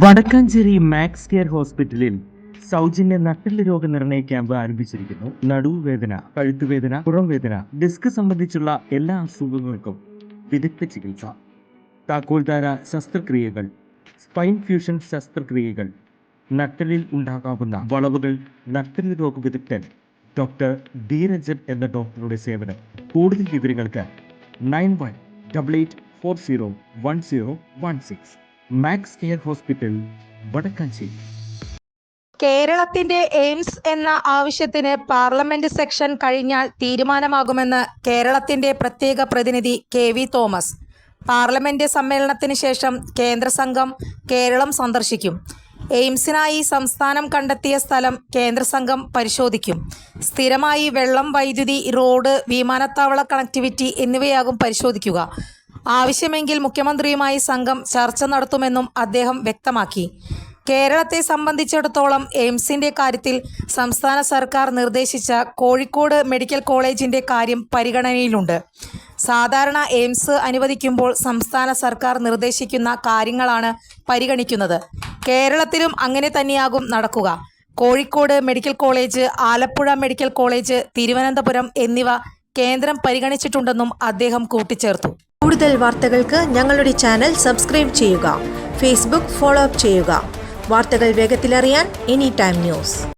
Vadakkanchery max care ഹോസ്പിറ്റലിൽ സൗജന്യ നട്ടെല്ല് രോഗനിർണയ ക്യാമ്പ് ആരംഭിച്ചിരിക്കുന്നു. നടുവേദന, കഴുത്തുവേദന, പുറംവേദന, ഡിസ്ക് സംബന്ധിച്ചുള്ള എല്ലാ അസുഖങ്ങൾക്കും വിദഗ്ധ ചികിത്സ, താക്കോൽദാര ശസ്ത്രക്രിയകൾ, സ്പൈൻ ഫ്യൂഷൻ ശസ്ത്രക്രിയകൾ, നട്ടെല്ലിൽ ഉണ്ടാകാവുന്ന വളവുകൾ, നട്ടെല്ല് രോഗ വിദഗ്ധൻ ഡോക്ടർ ധീരജൻ എന്ന ഡോക്ടറുടെ സേവനം. കൂടുതൽ വിവരങ്ങൾക്ക് 9188401016 മാക്സ് കെയർ ഹോസ്പിറ്റൽ, വടക്കാഞ്ചേരി. കേരളത്തിന്റെ എയിംസ് എന്ന ആവശ്യത്തിന് പാർലമെന്റ് സെഷൻ കഴിഞ്ഞാൽ തീരുമാനമാകുമെന്ന് കേരളത്തിന്റെ പ്രത്യേക പ്രതിനിധി KV തോമസ്. പാർലമെന്റ് സമ്മേളനത്തിന് ശേഷം കേന്ദ്ര സംഘം കേരളം സന്ദർശിക്കും. എയിംസിനായി സംസ്ഥാനം കണ്ടെത്തിയ സ്ഥലം കേന്ദ്ര സംഘം പരിശോധിക്കും. സ്ഥിരമായി വെള്ളം, വൈദ്യുതി, റോഡ്, വിമാനത്താവള കണക്ടിവിറ്റി എന്നിവയാകും പരിശോധിക്കുക. ആവശ്യമെങ്കിൽ മുഖ്യമന്ത്രിയുമായി സംഘം ചർച്ച നടത്തുമെന്നും അദ്ദേഹം വ്യക്തമാക്കി. കേരളത്തെ സംബന്ധിച്ചിടത്തോളം എയിംസിന്റെ കാര്യത്തിൽ സംസ്ഥാന സർക്കാർ നിർദ്ദേശിച്ച കോഴിക്കോട് മെഡിക്കൽ കോളേജിന്റെ കാര്യം പരിഗണനയിലുണ്ട്. സാധാരണ എയിംസ് അനുവദിക്കുമ്പോൾ സംസ്ഥാന സർക്കാർ നിർദ്ദേശിക്കുന്ന കാര്യങ്ങളാണ് പരിഗണിക്കുന്നത്. കേരളത്തിലും അങ്ങനെ തന്നെയാകും നടക്കുക. Kozhikode medical college, Alappuzha medical college, Thiruvananthapuram എന്നിവ കേന്ദ്രം പരിഗണിച്ചിട്ടുണ്ടെന്നും അദ്ദേഹം കൂട്ടിച്ചേർത്തു. കൂടുതൽ വാർത്തകൾക്ക് ഞങ്ങളുടെ ചാനൽ സബ്സ്ക്രൈബ് ചെയ്യുക. ഫേസ്ബുക്ക് ഫോളോ അപ്പ് ചെയ്യുക. വാർത്തകൾ വേഗത്തിലറിയാൻ എനി ടൈം ന്യൂസ്.